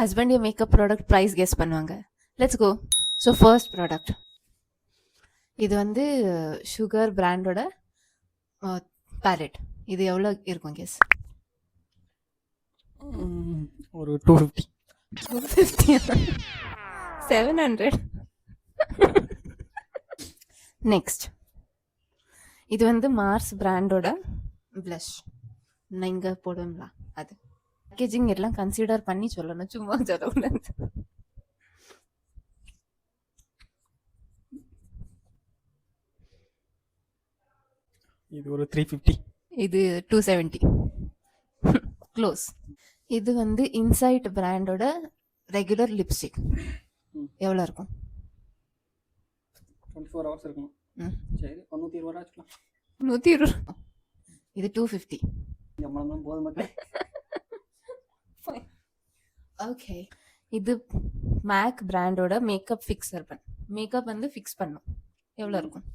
Husband makeup product price guess பண்ணுவாங்க. Let's go. So first product இது வந்து sugar பிராண்டோட பேலட். இது எவ்வளோ இருக்கும் கெஸ்? ஒரு 250. 700. நெக்ஸ்ட் இது வந்து மார்ஸ் பிராண்டோட ப்ளஷ். நீங்கள் போடுங்களா? அது பேக்கேஜிங் எல்லாம் கன்சிடர் பண்ணி சொல்லணும், சும்மா சொல்லக்கூடாது. இது ஒரு 350. இது 270. க்ளோஸ். இது வந்து இன்சைட் பிராண்டோட ரெகுலர் லிப்ஸ்டிக். எவ்வளோ இருக்கும்? 24 hours இருக்கும். சரி, 120 ரூபா வச்சுக்கலாம். 120. இது 250. எவ்வளோ போதும் மக்களே. ஓகே. இது மேக் பிராண்டோட மேக்கப் ஃபிக்ஸர் மேக்கப் வந்து ஃபிக்ஸ் பண்ணும். எவ்வளோ இருக்கும்?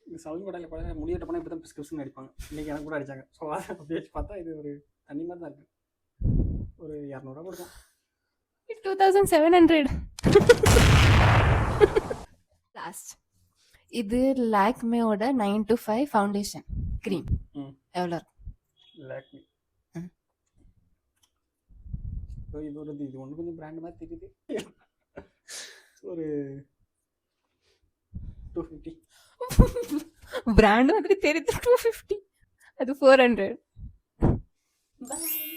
இந்த சவுண்ட் கடையில் கூட முடியட்ட போனால் இப்படி தான் ப்ரிஸ்கிரிப்ஷன் அடிப்பாங்க. இன்றைக்கி எனக்கு கூட அடித்தாங்க. ஸோ அதை அப்படி வச்சு பார்த்தா இது ஒரு தண்ணி மாதிரி தான் இருக்குது. ஒரு 200 ரூபா கொடுக்கும். 2700. லாஸ்ட் இது லாக்மேயோட 9 to 5 ஃபவுண்டேஷன் க்ரீம். எவ்வளோ இருக்கும்? லாக்மே. இது ஒரு இது ஒன்று கொஞ்சம் பிராண்ட் மாதிரி தெரியுது. ஒரு 250. பிராண்ட் மாதிரி தெரியுது. 250. அது 400. Bye.